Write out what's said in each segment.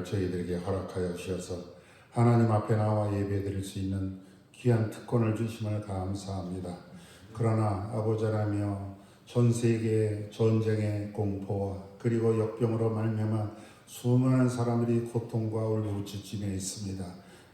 저희들에게 허락하여 주셔서 하나님 앞에 나와 예배드릴 수 있는 귀한 특권을 주심을 감사합니다. 그러나 아버지 하나며 전 세계의 전쟁의 공포와 그리고 역병으로 말미암아 수많은 사람들이 고통과 울부짖음에 있습니다.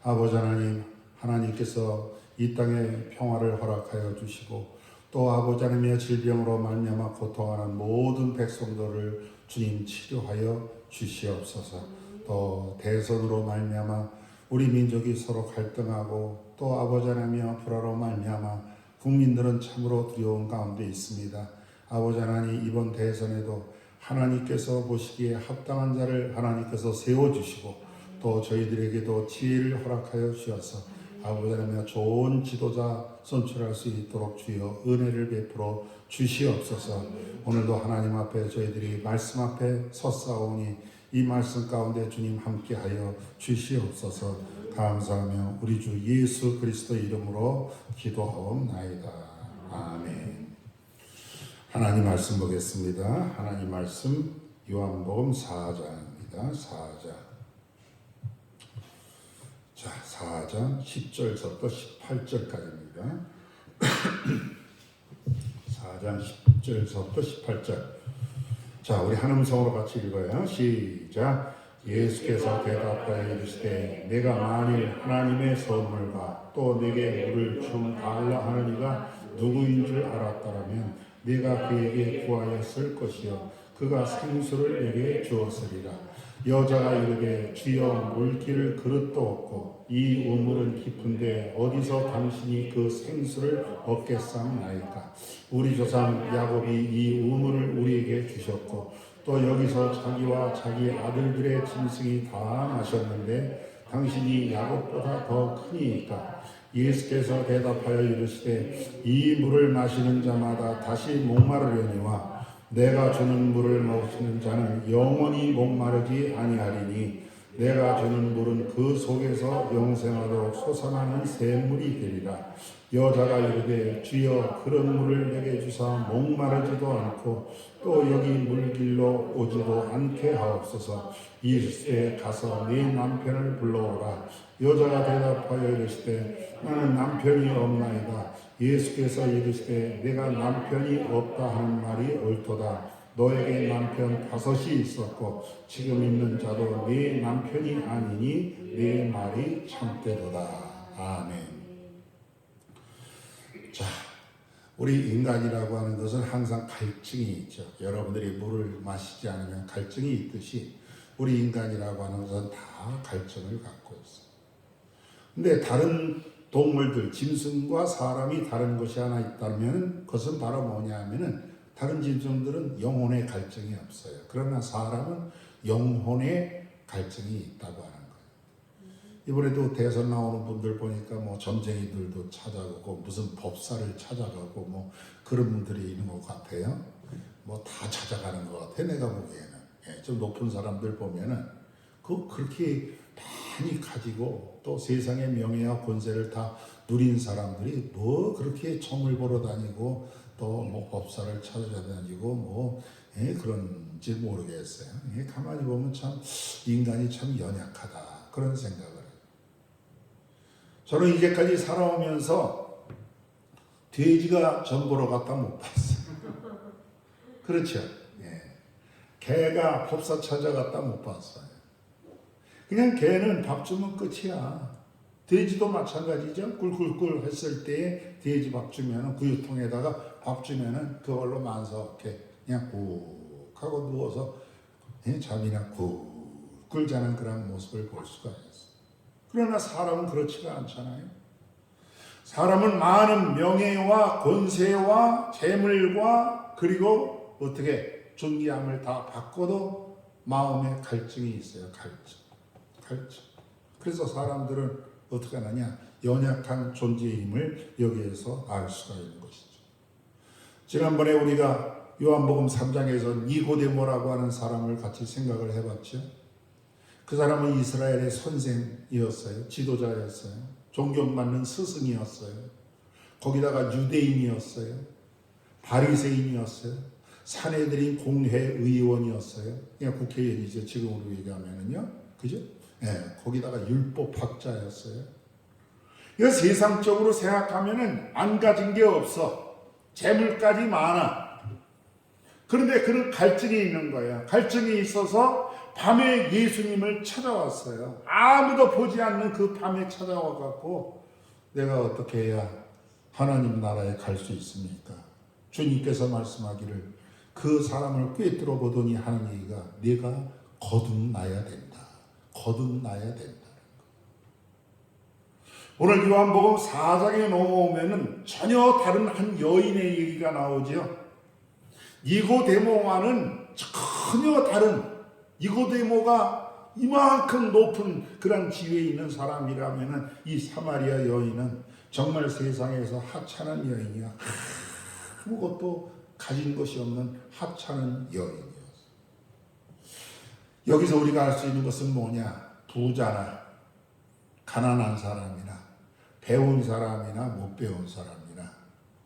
아버지 하나님, 하나님께서 이 땅에 평화를 허락하여 주시고 또 아버지 하나님의 질병으로 말미암아 고통하는 모든 백성들을 주님 치료하여 주시옵소서. 또 대선으로 말미암아 우리 민족이 서로 갈등하고 또 아버지 하나님의 불화로 말미암아 국민들은 참으로 두려운 가운데 있습니다. 아버지 하나님, 이번 대선에도 하나님께서 보시기에 합당한 자를 하나님께서 세워주시고 또 저희들에게도 지혜를 허락하여 주셔서 아버지 하나님 좋은 지도자 선출할 수 있도록 주여 은혜를 베풀어 주시옵소서. 오늘도 하나님 앞에 저희들이 말씀 앞에 섰사오니 이 말씀 가운데 주님 함께하여 주시옵소서. 감사하며 우리 주 예수 그리스도의 이름으로 기도하옵나이다. 아멘. 하나님 말씀 보겠습니다. 하나님 말씀 요한복음 4장입니다. 4장. 자, 4장 10절부터 18절까지입니다. 4장 10절부터 18절. 자, 우리 한 음성으로 같이 읽어요. 시작. 예수께서 대답하여 이르시되 내가 만일 하나님의 선물과 또 내게 물을 좀 달라 하는 이가 누구인 줄 알았더라면 내가 그에게 구하였을 것이요 그가 생수를 내게 주었으리라. 여자가 이르되 주여 물기를 그릇도 없고 이 우물은 깊은데 어디서 당신이 그 생수를 얻겠사옵나이까. 우리 조상 야곱이 이 우물을 우리에게 주셨고 또 여기서 자기와 자기 아들들의 짐승이 다 마셨는데 당신이 야곱보다 더 크니이까. 예수께서 대답하여 이르시되 이 물을 마시는 자마다 다시 목마르려니와 내가 주는 물을 마시는 자는 영원히 목마르지 아니하리니 내가 주는 물은 그 속에서 영생하도록 솟아나는 샘물이 되리라. 여자가 이르되 주여 그런 물을 내게 주사 목마르지도 않고 또 여기 물길로 오지도 않게 하옵소서. 이르시되 가서 네 남편을 불러오라. 여자가 대답하여 이르시되 나는 남편이 없나이다. 예수께서 이르시되 내가 남편이 없다 하는 말이 옳도다. 너에게 남편 5이 있었고 지금 있는 자도 네 남편이 아니니 네 말이 참되도다. 아멘. 자, 우리 인간이라고 하는 것은 항상 갈증이 있죠. 여러분들이 물을 마시지 않으면 갈증이 있듯이 우리 인간이라고 하는 것은 다 갈증을 갖고 있어요. 근데 다른 동물들, 짐승과 사람이 다른 것이 하나 있다면 그것은 바로 뭐냐 하면은 다른 짐승들은 영혼의 갈증이 없어요. 그러나 사람은 영혼의 갈증이 있다고 하는 거예요. 이번에도 대선 나오는 분들 보니까 뭐 점쟁이들도 찾아가고 무슨 법사를 찾아가고 뭐 그런 분들이 있는 것 같아요. 뭐 다 찾아가는 것 같아 내가 보기에는. 좀 높은 사람들 보면은 그렇게 많이 가지고 또 세상의 명예와 권세를 다 누린 사람들이 뭐 그렇게 점을 보러 다니고 또 뭐 법사를 찾아다니고 뭐 그런지 모르겠어요. 가만히 보면 참 인간이 참 연약하다 그런 생각을 해요. 저는 이제까지 살아오면서 돼지가 점 보러 갔다 못 봤어요. 그렇죠? 개가 법사 찾아갔다 못 봤어요. 그냥 개는 밥 주면 끝이야. 돼지도 마찬가지죠. 꿀꿀꿀 했을 때 돼지 밥 주면은 구유통에다가 밥 주면은 그걸로 만석해 그냥 꾹 하고 누워서 잠이나 꿀꿀 자는 그런 모습을 볼 수가 있어요. 그러나 사람은 그렇지가 않잖아요. 사람은 많은 명예와 권세와 재물과 그리고 어떻게 존귀함을 다 받고도 마음에 갈증이 있어요. 갈증. 그래서 사람들은 어떻게 하느냐? 연약한 존재임을 여기에서 알 수가 있는 것이죠. 지난번에 우리가 요한복음 3장에서 니고데모라고 하는 사람을 같이 생각을 해봤죠. 그 사람은 이스라엘의 선생이었어요. 지도자였어요. 존경받는 스승이었어요. 거기다가 유대인이었어요. 바리새인이었어요. 산헤드린 공회의원이었어요. 그냥 국회의원이죠. 지금으로 얘기하면은요. 그죠? 예, 거기다가 율법학자였어요. 이거 세상적으로 생각하면은 안 가진 게 없어. 재물까지 많아. 그런데 그런 갈증이 있는 거예요. 갈증이 있어서 밤에 예수님을 찾아왔어요. 아무도 보지 않는 그 밤에 찾아와 갖고 내가 어떻게 해야 하나님 나라에 갈 수 있습니까? 주님께서 말씀하기를 그 사람을 꿰뚫어 보더니 하는 얘기가 내가 거듭나야 된다. 거듭나야 된다. 오늘 요한복음 4장에 넘어오면은 전혀 다른 한 여인의 얘기가 나오죠. 니고데모와는 전혀 다른, 니고데모가 이만큼 높은 그런 지위에 있는 사람이라면은 이 사마리아 여인은 정말 세상에서 하찮은 여인이야. 아무것도 가진 것이 없는 하찮은 여인이었어. 여기서 우리가 알 수 있는 것은 뭐냐? 부자나 가난한 사람이나 배운 사람이나 못 배운 사람이나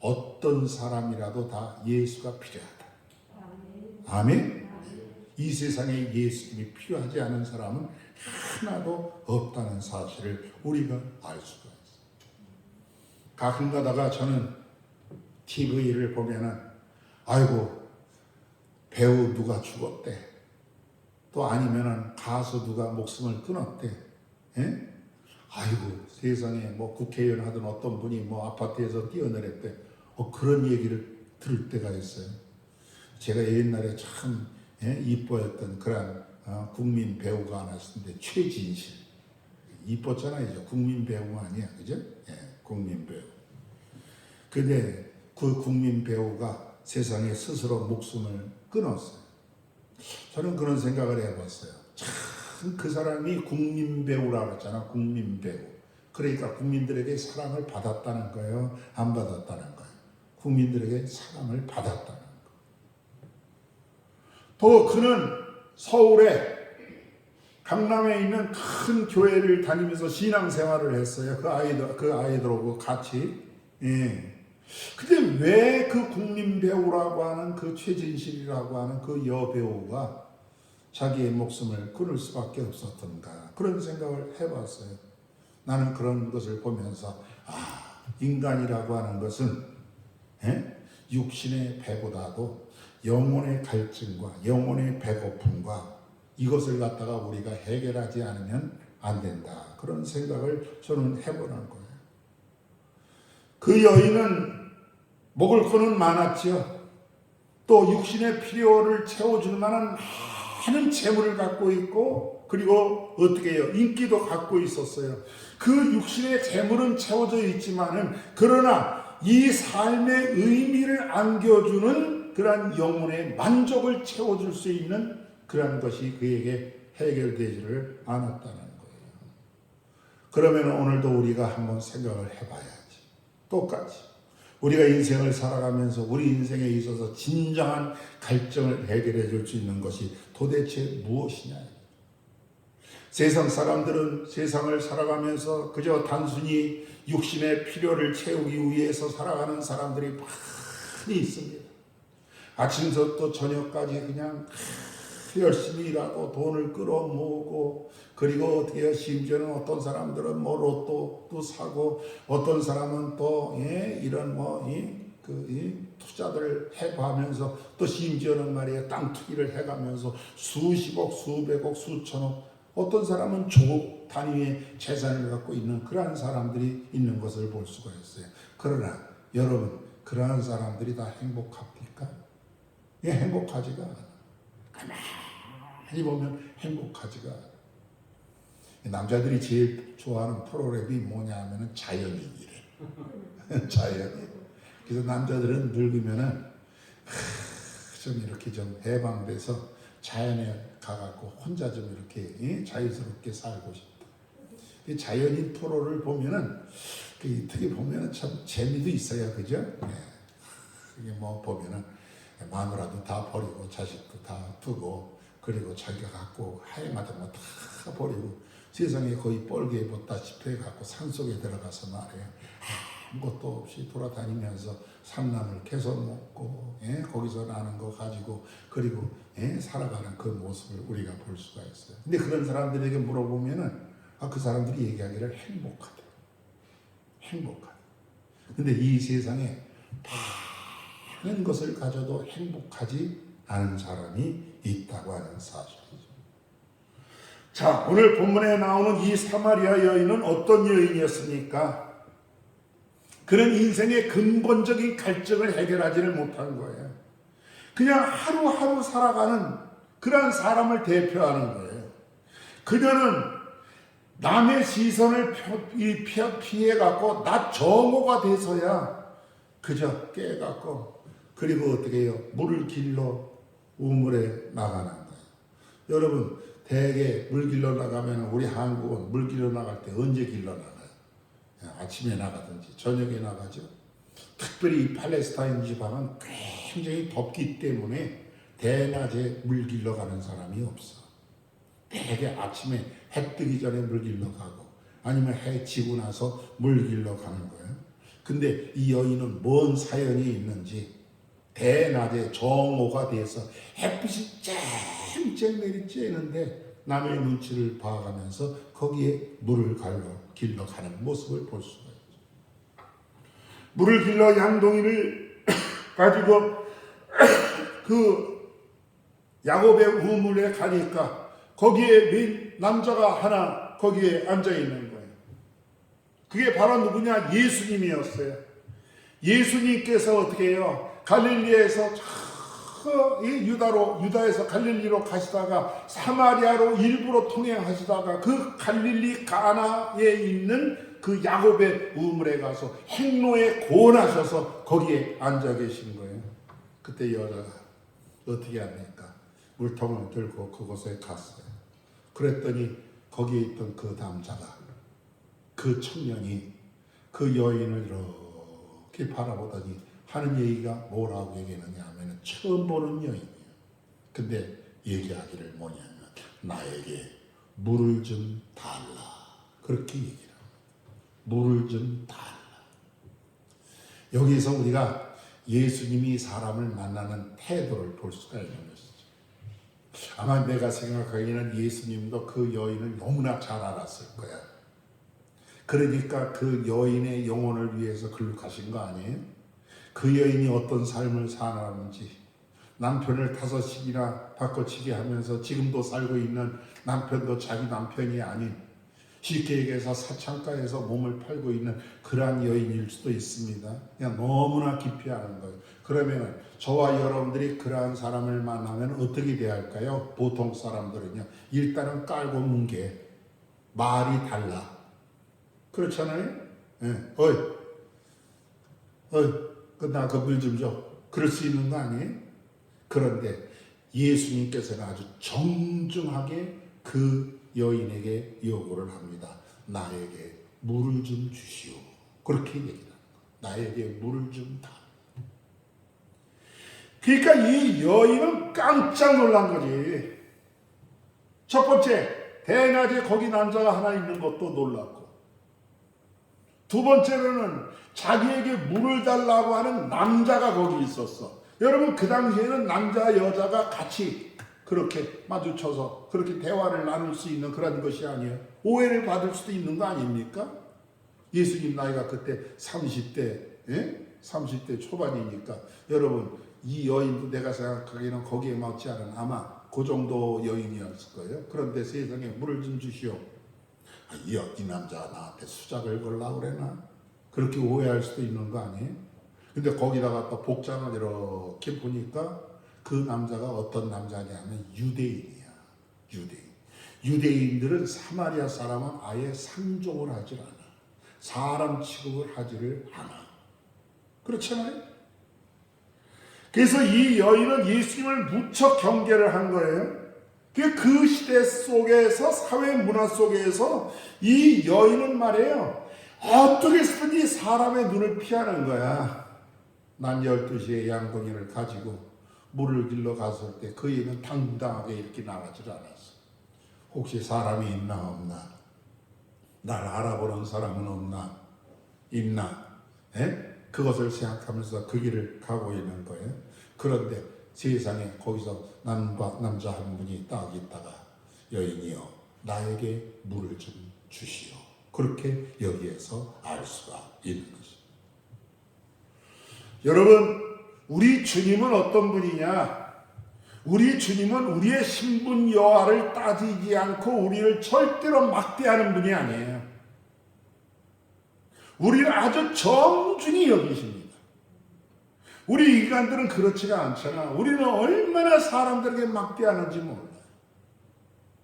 어떤 사람이라도 다 예수가 필요하다. 아멘? 이 세상에 예수님이 필요하지 않은 사람은 하나도 없다는 사실을 우리가 알 수가 있어요. 가끔 가다가 저는 TV를 보면은 아이고 배우 누가 죽었대. 또 아니면은 가수 누가 목숨을 끊었대. 예? 아이고 세상에 뭐 국회의원 하던 어떤 분이 뭐 아파트에서 뛰어내렸대. 그런 얘기를 들을 때가 있어요. 제가 옛날에 참 이뻐했던 그런 국민 배우가 하나 있었는데 최진실. 이뻤잖아요. 국민 배우 아니야, 그죠? 예, 국민 배우. 근데 그 국민 배우가 세상에 스스로 목숨을 끊었어요. 저는 그런 생각을 해봤어요. 참 그 사람이 국민 배우라고 했잖아. 국민 배우. 그러니까 국민들에게 사랑을 받았다는 거예요? 안 받았다는 거예요? 국민들에게 사랑을 받았다는 거예요. 또 그는 서울에 강남에 있는 큰 교회를 다니면서 신앙생활을 했어요. 그 아이들하고 같이. 예. 근데 왜 그 국민 배우라고 하는 그 최진실이라고 하는 그 여배우가 자기의 목숨을 끊을 수밖에 없었던가 그런 생각을 해봤어요. 나는 그런 것을 보면서 인간이라고 하는 것은 육신의 배보다도 영혼의 갈증과 영혼의 배고픔과 이것을 갖다가 우리가 해결하지 않으면 안 된다. 그런 생각을 저는 해보는 거예요. 그 여인은 먹을 거는 많았지요. 또 육신의 필요를 채워줄 만한 많은 재물을 갖고 있고 그리고 어떻게 해요? 인기도 갖고 있었어요. 그 육신의 재물은 채워져 있지만은 그러나 이 삶의 의미를 안겨주는 그러한 영혼의 만족을 채워줄 수 있는 그러한 것이 그에게 해결되지를 않았다는 거예요. 그러면 오늘도 우리가 한번 생각을 해봐야지. 똑같이 우리가 인생을 살아가면서 우리 인생에 있어서 진정한 갈증을 해결해 줄 수 있는 것이 도대체 무엇이냐. 세상 사람들은 세상을 살아가면서 그저 단순히 육신의 필요를 채우기 위해서 살아가는 사람들이 많이 있습니다. 아침부터 저녁까지 그냥 열심히 일하고 돈을 끌어모으고 그리고 어떻게 심지어는 어떤 사람들은 뭐 로또도 사고 어떤 사람은 또 이런 투자들을 해가면서 또 심지어는 말이에요 땅 투기를 해가면서 수십억 수백억 수천억 어떤 사람은 조국 단위의 재산을 갖고 있는 그러한 사람들이 있는 것을 볼 수가 있어요. 그러나 여러분 그러한 사람들이 다 행복합니까? 행복하지가 않아. 가만히 보면 행복하지가 않아. 남자들이 제일 좋아하는 프로그램이 뭐냐 하면은 자연인이래. 자연인. 그래서 남자들은 늙으면은 좀 이렇게 좀 해방돼서 자연에 가갖고 혼자 좀 이렇게 자유스럽게 살고 싶다. 이 자연인 프로를 보면은 어떻게 보면은 참 재미도 있어요, 그죠? 이게 뭐 보면은 마누라도 다 버리고 자식도 다 두고 그리고 자기가 갖고 하행하던 거 다 버리고 세상에 거의 뻘개에 붙다시피 해갖고 산속에 들어가서 말이에요. 아무것도 없이 돌아다니면서 산나물 캐서 먹고 거기서 나는 거 가지고 그리고 살아가는 그 모습을 우리가 볼 수가 있어요. 근데 그런 사람들에게 물어보면은 그 사람들이 얘기하기를 행복하다. 행복하다. 근데 이 세상에 많은 것을 가져도 행복하지 않은 사람이 있다고 하는 사실이죠. 자, 오늘 본문에 나오는 이 사마리아 여인은 어떤 여인이었습니까? 그는 인생의 근본적인 갈증을 해결하지를 못한 거예요. 그냥 하루하루 살아가는 그러한 사람을 대표하는 거예요. 그녀는 남의 시선을 피해갖고 나 정오가 돼서야 그저 깨갖고 그리고 어떻게 해요? 물을 길러 우물에 나가는 거예요. 여러분 대개 물 길러 나가면 우리 한국은 물 길러 나갈 때 언제 길러 나가요? 아침에 나가든지 저녁에 나가죠. 특별히 이 팔레스타인 지방은 굉장히 덥기 때문에 대낮에 물 길러 가는 사람이 없어. 대개 아침에 해 뜨기 전에 물 길러 가고 아니면 해 지고 나서 물 길러 가는 거예요. 근데 이 여인은 뭔 사연이 있는지 대낮에 정오가 돼서 햇빛이 쨍쨍 내리쬐는데 남의 눈치를 봐가면서 거기에 물을 길러 가는 모습을 볼 수가 있죠. 물을 길러 양동이를 가지고 그 야곱의 우물에 가니까 거기에 남자가 하나 거기에 앉아 있는 거예요. 그게 바로 누구냐? 예수님이었어요. 예수님께서 어떻게 해요? 갈릴리에서 유다에서 갈릴리로 가시다가 사마리아로 일부러 통행하시다가 그 갈릴리 가나에 있는 그 야곱의 우물에 가서 행로에 고원하셔서 거기에 앉아 계신 거예요. 그때 여자가 어떻게 합니까? 물통을 들고 그곳에 갔어요. 그랬더니 거기에 있던 그 남자가 그 청년이 그 여인을 이렇게 바라보더니 하는 얘기가 뭐라고 얘기하느냐 하면 처음 보는 여인이에요. 근데 얘기하기를 뭐냐면 나에게 물을 좀 달라. 그렇게 얘기를 합니다. 물을 좀 달라. 여기서 우리가 예수님이 사람을 만나는 태도를 볼 수가 있는 것이죠. 아마 내가 생각하기에는 예수님도 그 여인을 너무나 잘 알았을 거야. 그러니까 그 여인의 영혼을 위해서 글로 가신 거 아니에요? 그 여인이 어떤 삶을 사는지, 남편을 5씩이나 바꿔치기 하면서 지금도 살고 있는 남편도 자기 남편이 아닌, 쉽게 얘기해서 사창가에서 몸을 팔고 있는 그러한 여인일 수도 있습니다. 그냥 너무나 깊이 아는 거예요. 그러면 저와 여러분들이 그러한 사람을 만나면 어떻게 대할까요? 보통 사람들은요, 일단은 깔고 뭉개, 말이 달라. 그렇잖아요? 어이, 나 그 물 좀 줘. 그럴 수 있는 거 아니에요? 그런데 예수님께서는 아주 정중하게 그 여인에게 요구를 합니다. 나에게 물을 좀 주시오. 그렇게 얘기를 합니다. 나에게 물을 좀 다. 그러니까 이 여인은 깜짝 놀란 거지. 첫 번째, 대낮에 거기 남자가 하나 있는 것도 놀랐고, 두 번째로는 자기에게 물을 달라고 하는 남자가 거기 있었어. 여러분 그 당시에는 남자 여자가 같이 그렇게 마주쳐서 그렇게 대화를 나눌 수 있는 그런 것이 아니에요. 오해를 받을 수도 있는 거 아닙니까? 예수님 나이가 그때 30대 30대 초반이니까 여러분 이 여인도 내가 생각하기에는 거기에 맞지 않은 아마 그 정도 여인이었을 거예요. 그런데 세상에 물을 좀 주시오. 이 남자가 나한테 수작을 걸라고 그랬나? 그렇게 오해할 수도 있는 거 아니에요? 근데 거기다가 또 복장을 이렇게 보니까 그 남자가 어떤 남자냐면 유대인이야. 유대인들은 사마리아 사람은 아예 상종을 하질 않아. 사람 취급을 하지를 않아. 그렇잖아요? 그래서 이 여인은 예수님을 무척 경계를 한 거예요. 그 시대 속에서, 사회 문화 속에서 이 여인은 말이에요, 어떻게 해서든지 사람의 눈을 피하는 거야. 난 12시에 양동이를 가지고 물을 길러 갔을 때 그 여인은 당당하게 이렇게 나가질 않았어. 혹시 사람이 있나 없나? 날 알아보는 사람은 없나? 있나? 그것을 생각하면서 그 길을 가고 있는 거예요. 그런데 세상에 거기서 남자 한 분이 딱 있다가 여인이여 나에게 물을 좀 주시오. 그렇게 여기에서 알 수가 있는 것입니다. 여러분, 우리 주님은 어떤 분이냐? 우리 주님은 우리의 신분 여하를 따지지 않고 우리를 절대로 막대하는 분이 아니에요. 우리를 아주 정중히 여기십니다. 우리 인간들은 그렇지가 않잖아. 우리는 얼마나 사람들에게 막대하는지 몰라요.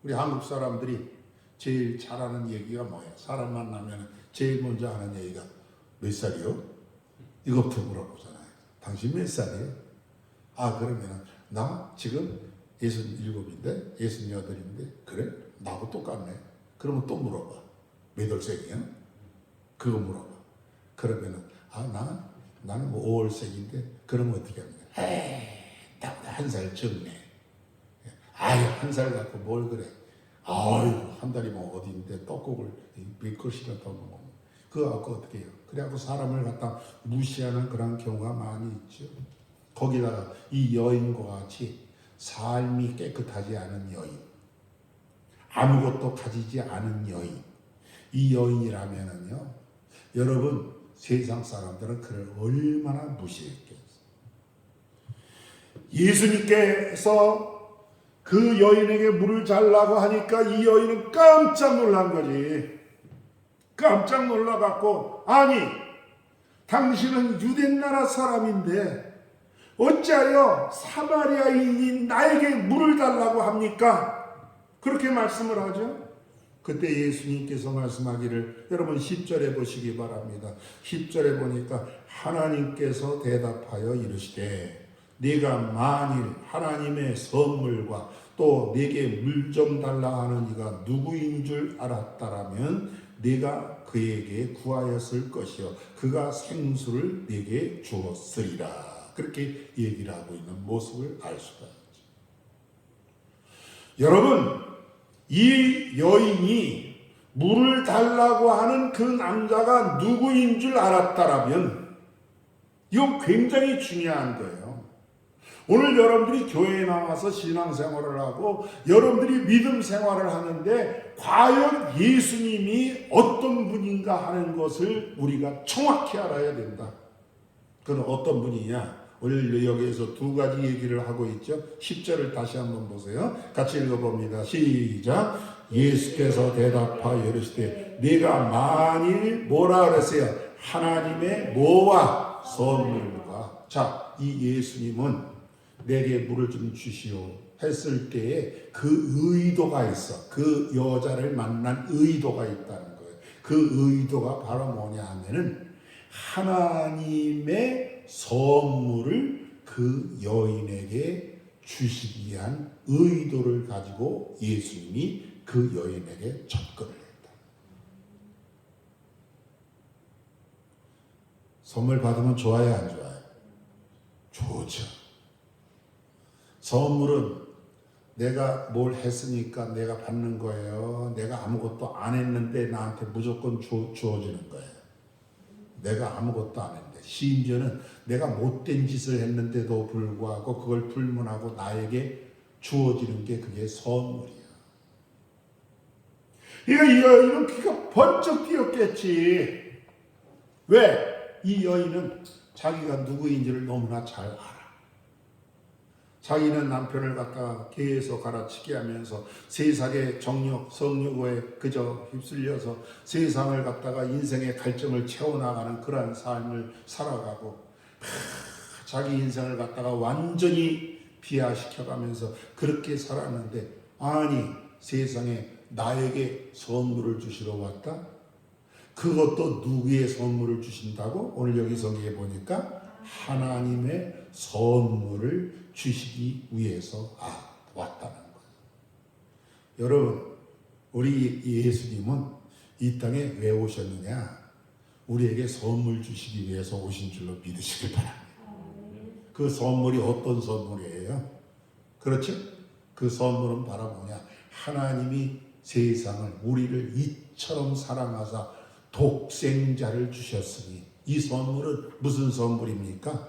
우리 한국 사람들이 제일 잘하는 얘기가 뭐예요? 사람 만나면 제일 먼저 하는 얘기가 몇 살이요? 이것부터 물어보잖아요. 당신 몇 살이에요? 그러면 나 지금 67인데 68인데 그래? 나하고 똑같네. 그러면 또 물어봐. 몇 월생이야? 그거 물어봐. 그러면은 나는 뭐 5월생인데 그러면 어떻게 합니까? 나보다 한 살 적네. 한 살 갖고 뭘 그래? 한 달이 뭐 어디인데 떡국을 몇 그릇이나 떠먹어. 그거 갖고 어떻게 해요? 그래갖고 사람을 갖다 무시하는 그런 경우가 많이 있죠. 거기다가 이 여인과 같이 삶이 깨끗하지 않은 여인, 아무것도 가지지 않은 여인, 이 여인이라면은요, 여러분 세상 사람들은 그를 얼마나 무시했겠어요. 예수님께서 그 여인에게 물을 달라고 하니까 이 여인은 깜짝 놀란 거지. 깜짝 놀라갖고 당신은 유대나라 사람인데 어찌하여 사마리아인인 나에게 물을 달라고 합니까? 그렇게 말씀을 하죠. 그때 예수님께서 말씀하기를 여러분 10절에 보시기 바랍니다. 10절에 보니까 하나님께서 대답하여 이르시되 네가 만일 하나님의 선물과 또 내게 물 좀 달라 하는 이가 누구인 줄 알았다라면 네가 그에게 구하였을 것이요 그가 생수를 네게 주었으리라. 그렇게 얘기를 하고 있는 모습을 알 수가 있죠. 여러분, 이 여인이 물을 달라고 하는 그 남자가 누구인 줄 알았다라면 이건 굉장히 중요한 거예요. 오늘 여러분들이 교회에 나와서 신앙생활을 하고 여러분들이 믿음 생활을 하는데 과연 예수님이 어떤 분인가 하는 것을 우리가 정확히 알아야 된다. 그건 어떤 분이냐? 오늘 여기에서 두 가지 얘기를 하고 있죠. 10절을 다시 한번 보세요. 같이 읽어봅니다. 시작. 예수께서 대답하여 이르시되 네가 만일 뭐라 그랬어요? 하나님의 뭐와 선물과. 자, 이 예수님은 내게 물을 좀 주시오 했을 때에 그 의도가 있어. 그 여자를 만난 의도가 있다는 거예요. 그 의도가 바로 뭐냐 하면은 하나님의 선물을 그 여인에게 주시기 위한 의도를 가지고 예수님이 그 여인에게 접근을 했다. 선물 받으면 좋아요, 안 좋아요? 좋죠. 선물은 내가 뭘 했으니까 내가 받는 거예요. 내가 아무것도 안 했는데 나한테 무조건 주어지는 거예요. 내가 아무것도 안 했는데, 심지어는 내가 못된 짓을 했는데도 불구하고 그걸 불문하고 나에게 주어지는 게 그게 선물이야. 이 여인은 귀가 번쩍 뛰었겠지. 왜? 이 여인은 자기가 누구인지를 너무나 잘 알아. 자기는 남편을 갖다가 계속 갈아치게 하면서 세상의 정욕, 성욕에 그저 휩쓸려서 세상을 갖다가 인생의 갈증을 채워나가는 그러한 삶을 살아가고 자기 인생을 갖다가 완전히 비하시켜가면서 그렇게 살았는데 세상에 나에게 선물을 주시러 왔다? 그것도 누구의 선물을 주신다고? 오늘 여기 성경에 보니까 하나님의 선물을 주시기 위해서 왔다는 거예요. 여러분, 우리 예수님은 이 땅에 왜 오셨느냐? 우리에게 선물 주시기 위해서 오신 줄로 믿으시길 바랍니다. 그 선물이 어떤 선물이에요? 그렇죠? 그 선물은 바로 뭐냐? 하나님이 세상을, 우리를 이처럼 사랑하사 독생자를 주셨으니 이 선물은 무슨 선물입니까?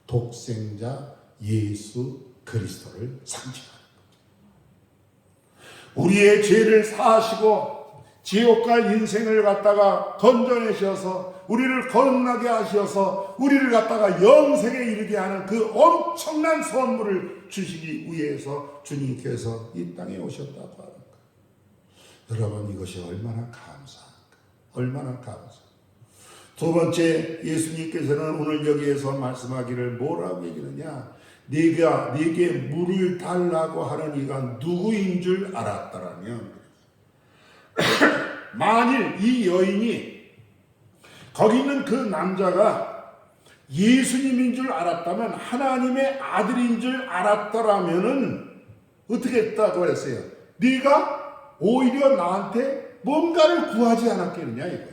독생자 예수 그리스도를 상징하는 거죠. 우리의 죄를 사하시고 지옥 갈 인생을 갖다가 건져내셔서 우리를 거듭나게 하셔서 우리를 갖다가 영생에 이르게 하는 그 엄청난 선물을 주시기 위해서 주님께서 이 땅에 오셨다고 하는 거예요. 여러분, 이것이 얼마나 감사한가. 얼마나 감사한가. 두 번째, 예수님께서는 오늘 여기에서 말씀하기를 뭐라고 얘기하느냐? 네게 물을 달라고 하는 이가 누구인 줄 알았다라면 만일 이 여인이 거기 있는 그 남자가 예수님인 줄 알았다면, 하나님의 아들인 줄 알았더라면은 어떻게 했다고 그랬어요? 네가 오히려 나한테 뭔가를 구하지 않았겠느냐 이거죠.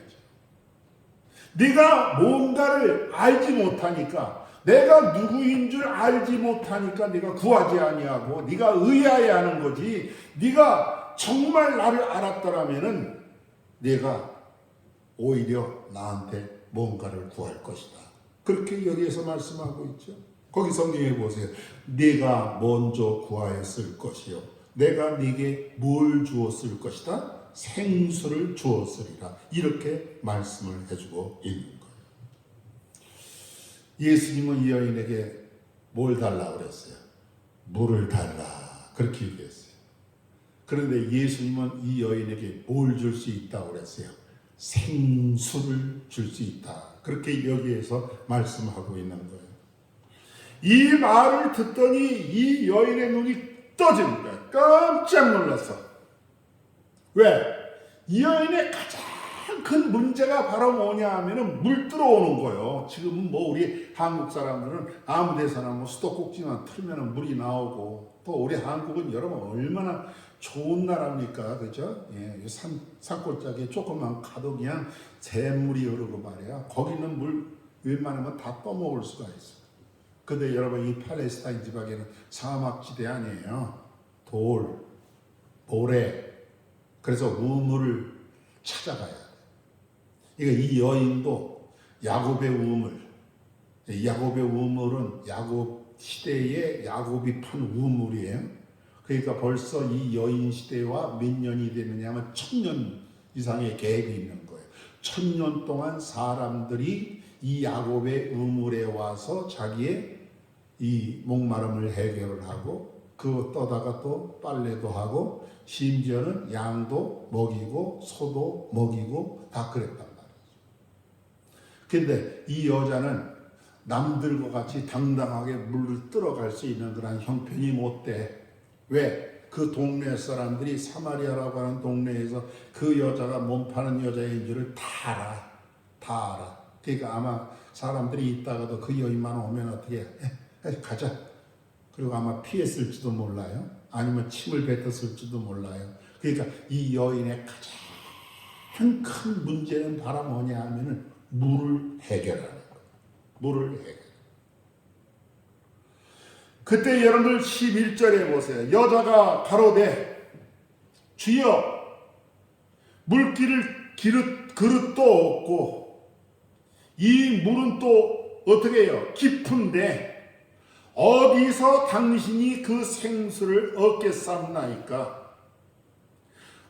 네가 뭔가를 알지 못하니까, 내가 누구인 줄 알지 못하니까 네가 구하지 아니하고 네가 의아해 하는 거지, 네가 정말 나를 알았더라면은 네가 오히려 나한테 뭔가를 구할 것이다. 그렇게 여기에서 말씀하고 있죠. 거기 성경에 보세요. 네가 먼저 구하였을 것이요, 내가 네게 뭘 주었을 것이다? 생수를 주었으리라. 이렇게 말씀을 해주고 있는 거예요. 예수님은 이 여인에게 뭘 달라고 그랬어요? 물을 달라. 그렇게 얘기했어요. 그런데 예수님은 이 여인에게 뭘 줄 수 있다고 그랬어요? 생수를 줄 수 있다. 그렇게 여기에서 말씀하고 있는 거예요. 이 말을 듣더니 이 여인의 눈이 떠진 거예요. 깜짝 놀랐어. 왜? 이 여인의 가장 큰 문제가 바로 뭐냐 하면은 물 들어오는 거예요. 지금 뭐 우리 한국 사람들은 아무 데서나 뭐 수도꼭지만 틀면은 물이 나오고, 또 우리 한국은 여러분 얼마나 좋은 나라입니까? 그죠? 예, 산골짜기에 조금만 가도 그냥 샘물이 흐르고 말이야. 거기는 물 웬만하면 다 떠먹을 수가 있어. 근데 여러분, 이 팔레스타인 지방에는 사막지대 아니에요. 모래. 그래서 우물을 찾아가야 돼. 그러니까 이 여인도 야곱의 우물은 야곱 시대에 야곱이 판 우물이에요. 그러니까 벌써 이 여인 시대와 몇 년이 되느냐면 1000년 이상의 갭이 있는 거예요. 1000년 동안 사람들이 이 야곱의 우물에 와서 자기의 이 목마름을 해결을 하고, 그거 떠다가 또 빨래도 하고, 심지어는 양도 먹이고 소도 먹이고 다 그랬단 말이죠. 근데 이 여자는 남들과 같이 당당하게 물을 들어갈 수 있는 그런 형편이 못 돼. 왜? 그 동네 사람들이 사마리아라고 하는 동네에서 그 여자가 몸 파는 여자인 줄을 다 알아. 그러니까 아마 사람들이 있다가도 그 여인만 오면 어떻게 해? 가자. 그리고 아마 피했을지도 몰라요. 아니면 침을 뱉었을지도 몰라요. 그러니까 이 여인의 가장 큰 문제는 바로 뭐냐 하면은 물을 해결하는 거예요. 물을 해결. 그때 여러분들 11절에 보세요. 여자가 가로되 주여, 물기를 그릇도 없고 이 물은 또 어떻게 해요? 깊은데 어디서 당신이 그 생수를 얻겠사옵나이까?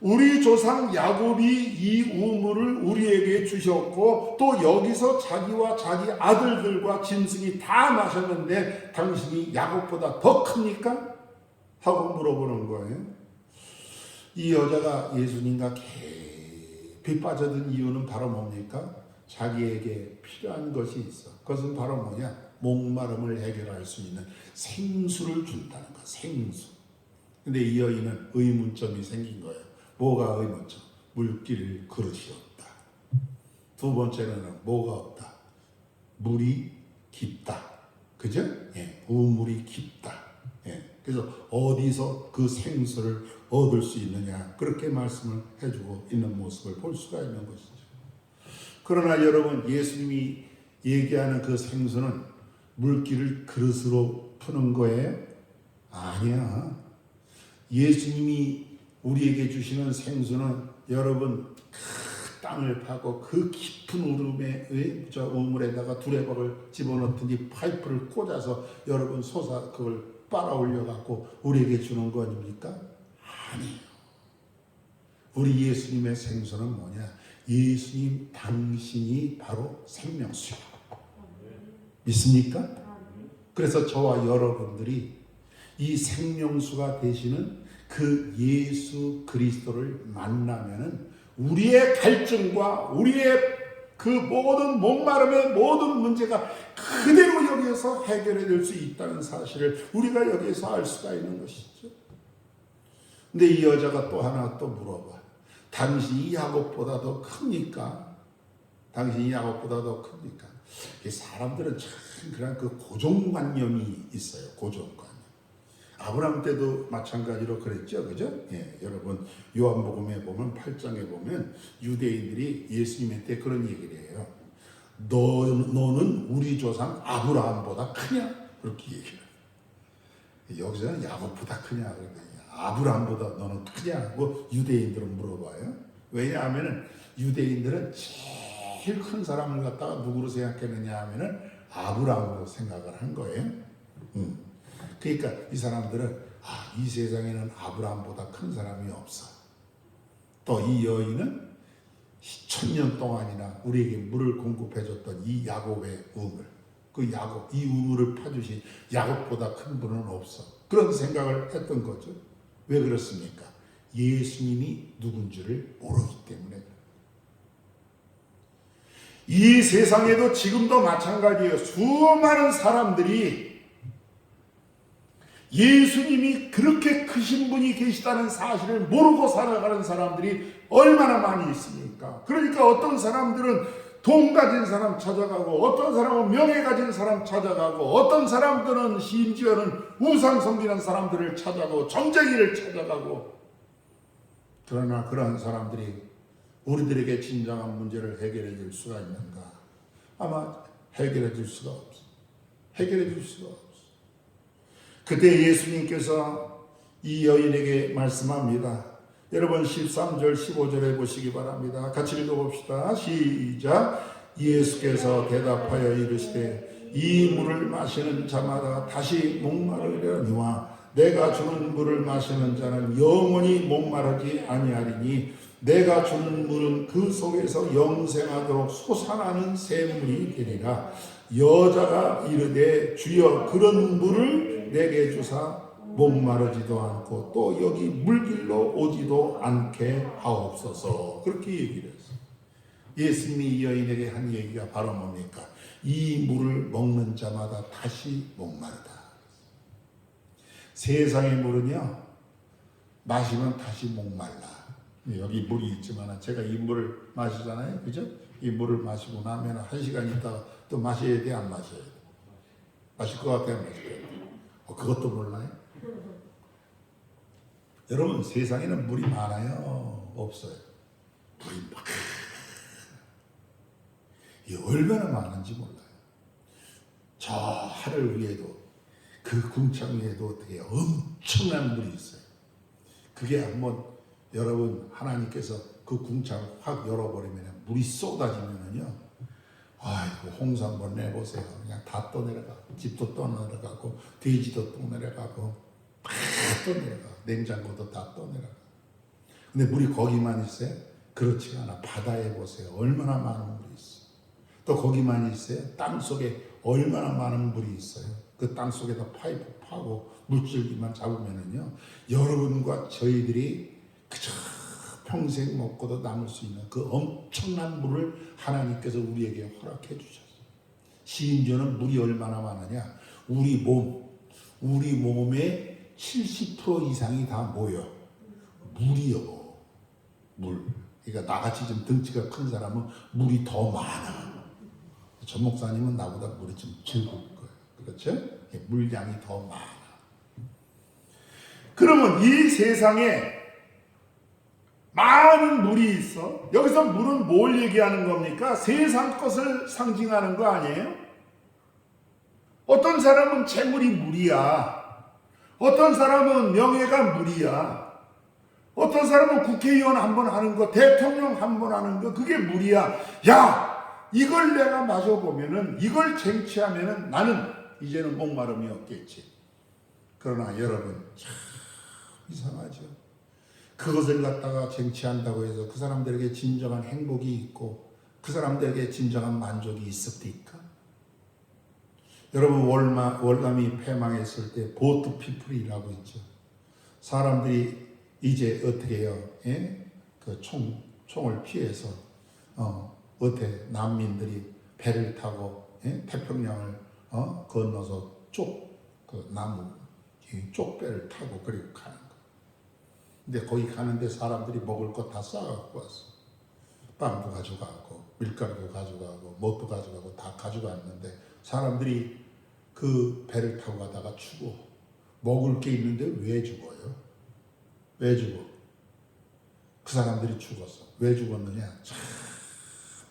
우리 조상 야곱이 이 우물을 우리에게 주셨고 또 여기서 자기와 자기 아들들과 짐승이 다 마셨는데 당신이 야곱보다 더 큽니까? 하고 물어보는 거예요. 이 여자가 예수님과 깊이 빠져든 이유는 바로 뭡니까? 자기에게 필요한 것이 있어. 그것은 바로 뭐냐? 목마름을 해결할 수 있는 생수를 준다는 거. 생수. 근데 이 여인은 의문점이 생긴 거예요. 뭐가 의문점? 물길 그릇이 없다. 두 번째는 뭐가 없다? 물이 깊다. 그죠? 예, 우물이 깊다. 예, 그래서 어디서 그 생수를 얻을 수 있느냐, 그렇게 말씀을 해주고 있는 모습을 볼 수가 있는 것이죠. 그러나 여러분, 예수님이 얘기하는 그 생수는 물기를 그릇으로 푸는 거예요? 아니야. 예수님이 우리에게 주시는 생수는 여러분 땅을 파고 그 깊은 우물에다가 두레박을 집어넣더니 파이프를 꽂아서 여러분 솟아 그걸 빨아올려 갖고 우리에게 주는 거 아닙니까? 아니에요. 우리 예수님의 생수는 뭐냐? 예수님 당신이 바로 생명수요. 믿습니까? 그래서 저와 여러분들이 이 생명수가 되시는 그 예수 그리스도를 만나면은 우리의 갈증과 우리의 그 모든 목마름의 모든 문제가 그대로 여기에서 해결해 줄 수 있다는 사실을 우리가 여기에서 알 수가 있는 것이죠. 근데 이 여자가 또 하나 또 물어봐. 당신이 야곱보다 더 큽니까? 당신이 야곱보다 더 큽니까? 사람들은 참 그런 그 고정관념이 있어요. 고정관념. 아브라함 때도 마찬가지로 그랬죠. 그죠? 예, 여러분 요한복음에 보면 8장에 보면 유대인들이 예수님한테 그런 얘기를 해요. 너는 우리 조상 아브라함보다 크냐? 그렇게 얘기를 해요. 여기서는 야곱보다 크냐? 그러거든요. 아브라함보다 너는 크냐고 유대인들은 물어봐요. 왜냐하면 유대인들은 제일 큰 사람을 갖다가 누구로 생각했느냐 하면은 아브라함으로 생각을 한 거예요. 그러니까 이 사람들은 이 세상에는 아브라함보다 큰 사람이 없어. 또 이 여인은 1000년 동안이나 우리에게 물을 공급해줬던 이 야곱의 우물, 그 야곱, 이 우물을 파주신 야곱보다 큰 분은 없어. 그런 생각을 했던 거죠. 왜 그렇습니까? 예수님이 누군지를 모르기 때문에 그래요. 이 세상에도 지금도 마찬가지예요. 수많은 사람들이 예수님이 그렇게 크신 분이 계시다는 사실을 모르고 살아가는 사람들이 얼마나 많이 있습니까? 그러니까 어떤 사람들은 돈 가진 사람 찾아가고, 어떤 사람은 명예 가진 사람 찾아가고, 어떤 사람들은 심지어는 우상 섬기는 사람들을 찾아가고, 점쟁이를 찾아가고. 그러나 그런 사람들이 우리들에게 진정한 문제를 해결해 줄 수가 있는가? 아마 해결해 줄 수가 없어. 해결해 줄 수가 없어. 그때 예수님께서 이 여인에게 말씀합니다. 여러분 13절 15절에 보시기 바랍니다. 같이 읽어봅시다. 시작. 예수께서 대답하여 이르시되 이 물을 마시는 자마다 다시 목마르려니와 내가 주는 물을 마시는 자는 영원히 목마르지 아니하리니 내가 주는 물은 그 속에서 영생하도록 솟아나는 샘물이 되리라. 여자가 이르되 주여 그런 물을 내게 주사 목마르지도 않고 또 여기 물길로 오지도 않게 하옵소서. 그렇게 얘기를 했어요. 예수님이 이 여인에게 한 얘기가 바로 뭡니까? 이 물을 먹는 자마다 다시 목마르다. 세상의 물은요 마시면 다시 목말라. 여기 물이 있지만 제가 이 물을 마시잖아요. 그죠? 이 물을 마시고 나면 1시간 있다가 또 마셔야 돼? 안 마셔야 돼? 마실 것 같아요? 마셔야 돼? 그것도 몰라요? 여러분 세상에는 물이 많아요? 없어요? 물이 막 얼마나 많은지 몰라요. 저 하늘 위에도 그 궁창 위에도 어떻게 엄청난 물이 있어요. 그게 한번 여러분 하나님께서 그 궁창을 확 열어버리면 물이 쏟아지면은요 아이고 홍수 한번 내보세요. 그냥 다 떠내려가고 집도 떠내려가고 돼지도 떠내려가고 다 떠내려가. 냉장고도 다 떠내려가. 근데 물이 거기만 있어요? 그렇지가 않아. 바다에 보세요. 얼마나 많은 물이 있어. 또 거기만 있어요? 땅속에 얼마나 많은 물이 있어요. 그 땅속에다 파이프 파고 물줄기만 잡으면은요 여러분과 저희들이 그저 평생 먹고도 남을 수 있는 그 엄청난 물을 하나님께서 우리에게 허락해 주셨어요. 심지어는 물이 얼마나 많으냐? 우리 몸의 70% 이상이 다 뭐요? 물이요. 물. 그러니까 나같이 좀 등치가 큰 사람은 물이 더 많아. 전 목사님은 나보다 물이 좀 적을 거예요. 그렇죠? 물량이 더 많아. 그러면 이 세상에 많은 물이 있어. 여기서 물은 뭘 얘기하는 겁니까? 세상 것을 상징하는 거 아니에요? 어떤 사람은 재물이 물이야. 어떤 사람은 명예가 물이야. 어떤 사람은 국회의원 한 번 하는 거, 대통령 한 번 하는 거, 그게 무리야. 야, 이걸 내가 마셔보면은, 이걸 쟁취하면은 나는 이제는 목마름이 없겠지. 그러나 여러분, 참 이상하죠. 그것을 갖다가 쟁취한다고 해서 그 사람들에게 진정한 행복이 있고 그 사람들에게 진정한 만족이 있습니까? 여러분, 월남이 패망했을 때 보트 피플이라고 있죠. 사람들이 이제 어떻게 해요? 예? 그 총을 피해서 어떻게 난민들이 배를 타고 태평양을 건너서 그 나무 쪽배를 타고 그리고 가는 거. 근데 거기 가는데 사람들이 먹을 거 다 싸갖고 왔어. 빵도 가져가고 밀가루도 가져가고 뭣도 가져가고 다 가져갔는데 사람들이 그 배를 타고 가다가 죽어. 먹을 게 있는데 왜 죽어요? 왜 죽어? 그 사람들이 죽었어. 왜 죽었느냐? 참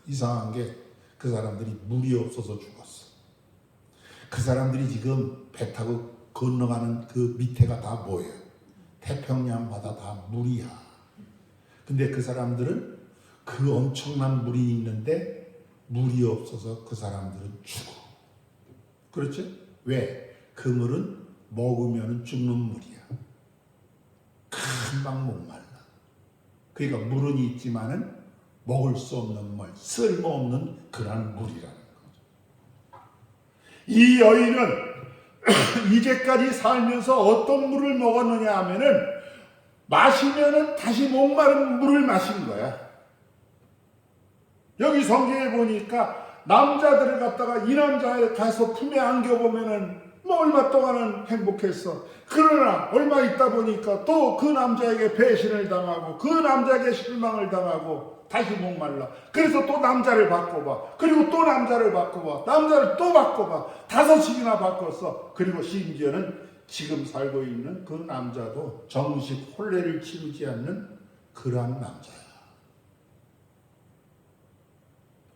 이상한 게 그 사람들이 물이 없어서 죽었어. 그 사람들이 지금 배 타고 건너가는 그 밑에가 다 뭐예요? 태평양 바다 다 물이야. 근데 그 사람들은 그 엄청난 물이 있는데 물이 없어서 그 사람들은 죽어. 그렇죠? 왜? 그 물은 먹으면 죽는 물이야. 금방 목말라. 그러니까 물은 있지만은 먹을 수 없는 물, 쓸모없는 그런 물이라는 거죠. 이 여인은 이제까지 살면서 어떤 물을 먹었느냐 하면은 마시면은 다시 목마른 물을 마신 거야. 여기 성경에 보니까 남자들을 갖다가 이 남자를 가서 품에 안겨보면은 뭐 얼마 동안은 행복했어. 그러나 얼마 있다 보니까 또 그 남자에게 배신을 당하고 그 남자에게 실망을 당하고 다시 목말라. 그래서 또 남자를 바꿔봐. 그리고 또 남자를 바꿔봐. 남자를 또 바꿔봐. 5씩이나 바꿨어. 그리고 심지어는 지금 살고 있는 그 남자도 정식 혼례를 치르지 않는 그러한 남자야.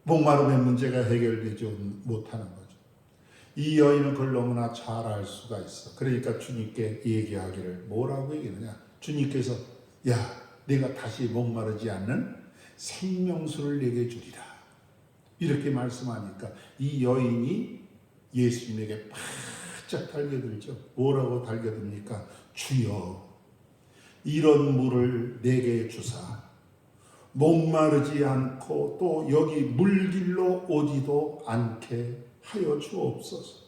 목마름의 문제가 해결되지 못하는 거죠. 이 여인은 그걸 너무나 잘 알 수가 있어. 그러니까 주님께 얘기하기를 뭐라고 얘기하느냐. 주님께서 야, 내가 다시 목마르지 않는 생명수를 내게 주리라. 이렇게 말씀하니까 이 여인이 예수님에게 바짝 달겨들죠. 뭐라고 달겨듭니까? 주여, 이런 물을 내게 주사 목마르지 않고 또 여기 물길로 오지도 않게 하여 주옵소서.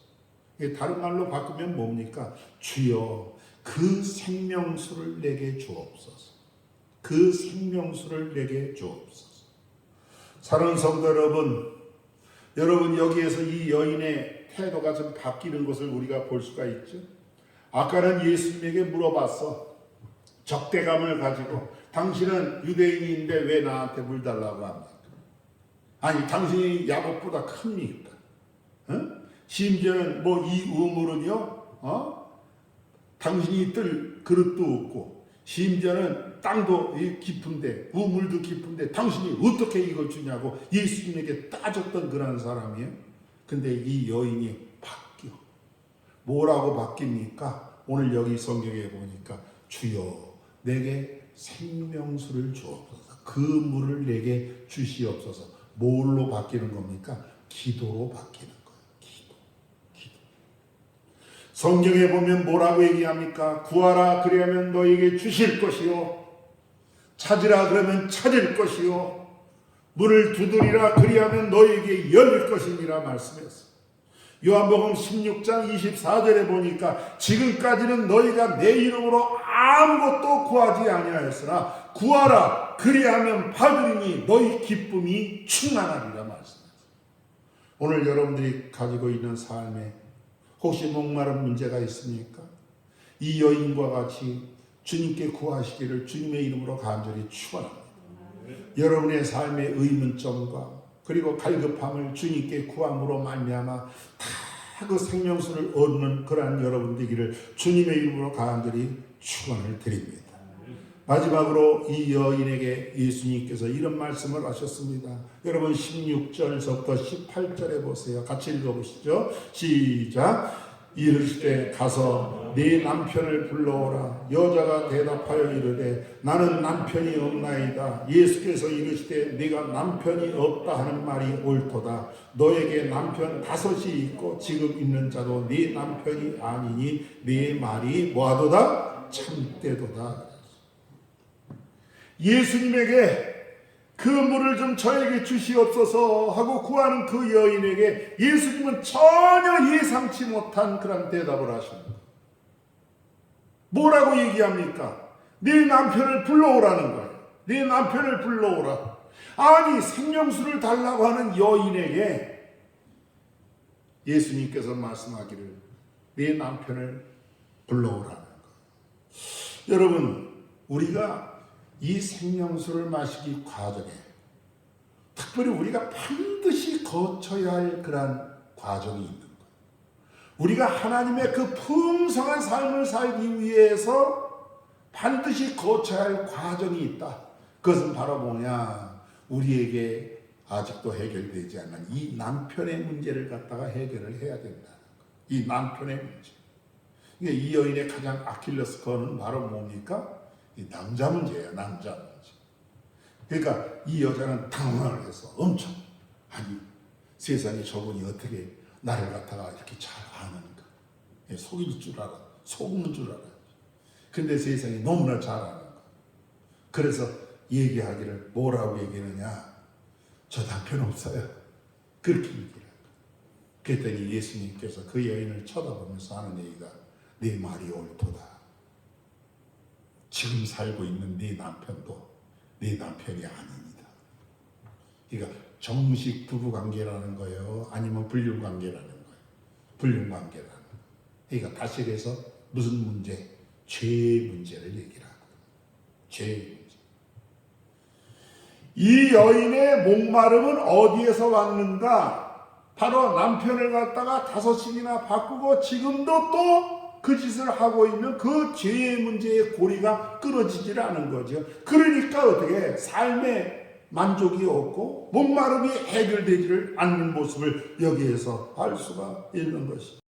다른 말로 바꾸면 뭡니까? 주여, 그 생명수를 내게 주옵소서. 그 생명수를 내게 주옵소서. 사랑하는 성도 여러분 여기에서 이 여인의 태도가 좀 바뀌는 것을 우리가 볼 수가 있죠. 아까는 예수님에게 물어봤어. 적대감을 가지고 당신은 유대인인데 왜 나한테 물 달라고 합니까? 아니 당신이 야곱보다 큽니까? 심지어는 뭐 이 우물은요, 당신이 뜰 그릇도 없고 심지어는 땅도 깊은데 우물도 깊은데 당신이 어떻게 이걸 주냐고 예수님에게 따졌던 그런 사람이에요. 근데 이 여인이 바뀌어. 뭐라고 바뀝니까? 오늘 여기 성경에 보니까 주여 내게 생명수를 주옵소서. 그 물을 내게 주시옵소서. 뭘로 바뀌는 겁니까? 기도로 바뀌는 거예요. 기도. 성경에 보면 뭐라고 얘기합니까? 구하라 그리하면 너에게 주실 것이요, 찾으라 그러면 찾을 것이요, 문을 두드리라 그리하면 너에게 열릴 것이니라 말씀했어요. 요한복음 16장 24절에 보니까 지금까지는 너희가 내 이름으로 아무것도 구하지 아니하였으나 구하라 그리하면 받으리니 너희 기쁨이 충만하리라 말씀했어요. 오늘 여러분들이 가지고 있는 삶에 혹시 목마른 문제가 있습니까? 이 여인과 같이 주님께 구하시기를 주님의 이름으로 간절히 축원합니다. 여러분의 삶의 의문점과 그리고 갈급함을 주님께 구함으로 말미암아 다 그 생명수를 얻는 그러한 여러분 되기를 주님의 이름으로 간절히 축원을 드립니다. 마지막으로 이 여인에게 예수님께서 이런 말씀을 하셨습니다. 여러분 16절서부터 18절에 보세요. 같이 읽어보시죠. 시작. 이르시되 가서 네 남편을 불러오라. 여자가 대답하여 이르되 나는 남편이 없나이다. 예수께서 이르시되 네가 남편이 없다 하는 말이 옳도다. 너에게 남편 5이 있고 지금 있는 자도 네 남편이 아니니 네 말이 뭐하도다? 참되도다. 예수님에게 그 물을 좀 저에게 주시옵소서 하고 구하는 그 여인에게 예수님은 전혀 예상치 못한 그런 대답을 하십니다. 뭐라고 얘기합니까? 네 남편을 불러오라는 거예요. 네 남편을 불러오라. 아니, 생명수를 달라고 하는 여인에게 예수님께서 말씀하기를 네 남편을 불러오라는 거예요. 여러분, 우리가 이 생명수를 마시기 과정에 특별히 우리가 반드시 거쳐야 할 그러한 과정이 있는 거예요. 우리가 하나님의 그 풍성한 삶을 살기 위해서 반드시 거쳐야 할 과정이 있다. 그것은 바로 뭐냐? 우리에게 아직도 해결되지 않은 이 남편의 문제를 갖다가 해결을 해야 된다. 이 남편의 문제. 이 여인의 가장 아킬레스 건은 바로 뭡니까? 이 남자 문제예요. 남자 문제. 그러니까 이 여자는 당황을 해서 엄청, 아니 세상에 저분이 어떻게 나를 갖다가 이렇게 잘 아는가. 속일 줄 알아. 속는 줄 알아. 근데 세상에 너무나 잘 아는 거. 그래서 얘기하기를 뭐라고 얘기하느냐. 저 남편 없어요. 그렇게 얘기를 하고. 그랬더니 예수님께서 그 여인을 쳐다보면서 하는 얘기가 네 말이 옳도다. 지금 살고 있는 네 남편도 네 남편이 아닙니다. 그러니까 정식 부부관계라는 거예요. 아니면 불륜관계라는 거예요. 불륜관계라는 거예요. 그러니까 다시 해서 무슨 문제? 죄의 문제를 얘기를 하고 죄의 문제. 이 여인의 목마름은 어디에서 왔는가? 바로 남편을 갖다가 5씩이나 바꾸고 지금도 또 그 짓을 하고 있는 그 죄의 문제의 고리가 끊어지질 않은 거죠. 그러니까 어떻게 삶에 만족이 없고 목마름이 해결되지를 않는 모습을 여기에서 알 수가 있는 것이죠.